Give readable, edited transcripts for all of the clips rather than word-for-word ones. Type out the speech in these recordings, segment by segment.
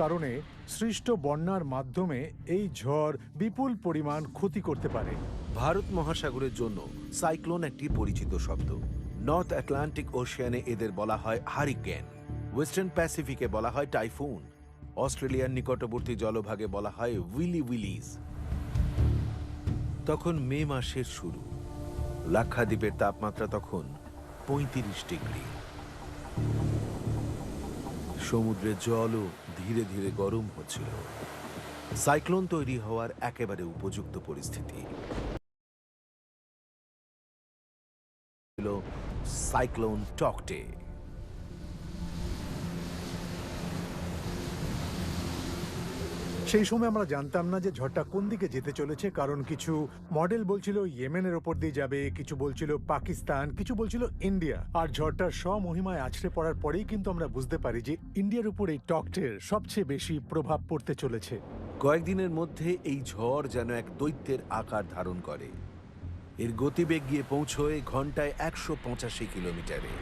কারণে সৃষ্ট বন্যার মাধ্যমে এই ঝড় বিপুল পরিমাণ ক্ষতি করতে পারে। ভারত মহাসাগরের জন্য সাইক্লোন একটি পরিচিত শব্দ। নর্থ আটলান্টিক ওশিয়ানে এদের বলা হয় হারিকেন, ওয়েস্টার্ন প্যাসিফিকে বলা হয় টাইফুন, অস্ট্রেলিয়ার নিকটবর্তী জলভাগে বলা হয় উইলি উইলিজ। তখন মে মাসের শুরু। লাক্ষাদ্বীপের তাপমাত্রা তখন ৩৫ ডিগ্রি। সমুদ্রের জলও ধীরে ধীরে গরম হচ্ছিল। সাইক্লোন তৈরি হওয়ার একেবারে উপযুক্ত পরিস্থিতি। সাইক্লোন টকটে। সেই সময় আমরা জানতাম না যে ঝড়টা কোন দিকে যেতে চলেছে, কারণ কিছু মডেল বলছিল ইয়েমেনের ওপর দিয়ে যাবে, কিছু বলছিল পাকিস্তান, কিছু বলছিল ইন্ডিয়া। আর ঝড়টার স্বমহিমায় আছড়ে পড়ার পরেই কিন্তু আমরা বুঝতে পারি যে ইন্ডিয়ার উপর এই টকটের সবচেয়ে বেশি প্রভাব পড়তে চলেছে। কয়েকদিনের মধ্যে এই ঝড় যেন এক দৈত্যের আকার ধারণ করে। এর গতিবেগ গিয়ে পৌঁছয় ঘন্টায় ১৮৫ কিলোমিটারে।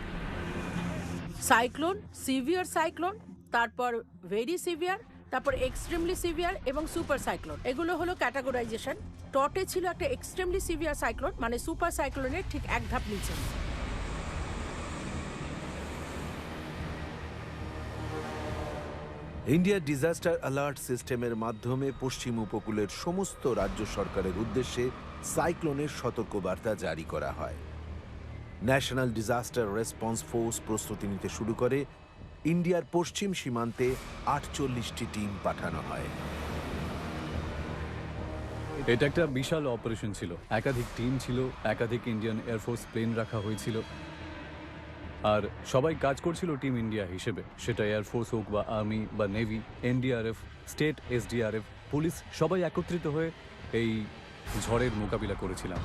সাইক্লোন, সিভিয়ার সাইক্লোন, তারপর ভেরি সিভিয়ার, তারপর এক্সট্রিমলি সিভিয়ার এবং সুপার সাইক্লোন, এগুলো হলো ক্যাটাগরাইজেশন। টটে ছিল একটা এক্সট্রিমলি সিভিয়ার সাইক্লোন, মানে সুপার সাইক্লোনের ঠিক এক ধাপ নিচে। ইন্ডিয়া ডিজাস্টার অ্যালার্ট সিস্টেমের মাধ্যমে পশ্চিম উপকূলের সমস্ত রাজ্য সরকারের উদ্দেশ্যে সাইক্লোনের সতর্কবার্তা জারি করা হয়। ন্যাশনাল ডিজাস্টার রেসপন্স ফোর্স প্রস্তুতি নিতে শুরু করে। ইন্ডিয়ার পশ্চিম সীমান্তে ৪৮টি টিম পাঠানো হয়। এটা একটা বিশাল অপারেশন ছিল। একাধিক টিম ছিল, একাধিক ইন্ডিয়ান এয়ারফোর্স প্লেন রাখা হয়েছিল, আর সবাই কাজ করছিল টিম ইন্ডিয়া হিসেবে। সেটা এয়ারফোর্স হোক বা আর্মি বা navy, NDRF, state SDRF, police, সবাই একত্রিত হয়ে এই ঝড়ের মোকাবিলা করেছিলাম।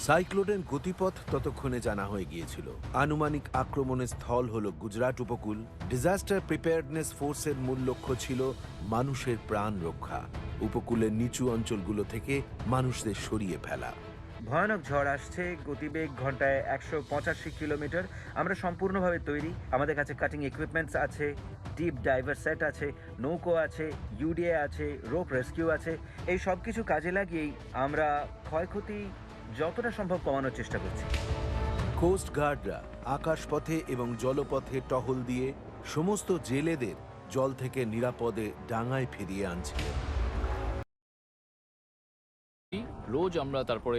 সাইক্লোনের গতিপথ ততক্ষণে জানা হয়ে গিয়েছিল। আনুমানিক আক্রমণের স্থল হল গুজরাট উপকূল। ডিজাস্টার প্রিপেয়ার্ডনেস ফোর্সের মূল লক্ষ্য ছিল মানুষের প্রাণ রক্ষা, উপকূলের নিচু অঞ্চলগুলো থেকে মানুষদের সরিয়ে ফেলা। ভয়ানক ঝড় আসছে, গতিবেগ ঘন্টায় ১৮৫ কিলোমিটার। আমরা সম্পূর্ণভাবে তৈরি। আমাদের কাছে কাটিং ইকুইপমেন্টস আছে, ডিপ ডাইভার সেট আছে, নৌকো আছে, ইউডিএ আছে, রোপ রেস্কিউ আছে। এই সব কিছু কাজে লাগিয়েই আমরা ক্ষয়ক্ষতি যতটা সম্ভব কমানোর চেষ্টা করছি। কোস্ট গার্ডরা আকাশপথে এবং জলপথে টহল দিয়ে সমস্ত জেলেদের জল থেকে নিরাপদে ডাঙায় ফিরিয়ে আনছিলেন। রোজ আমরা তারপরে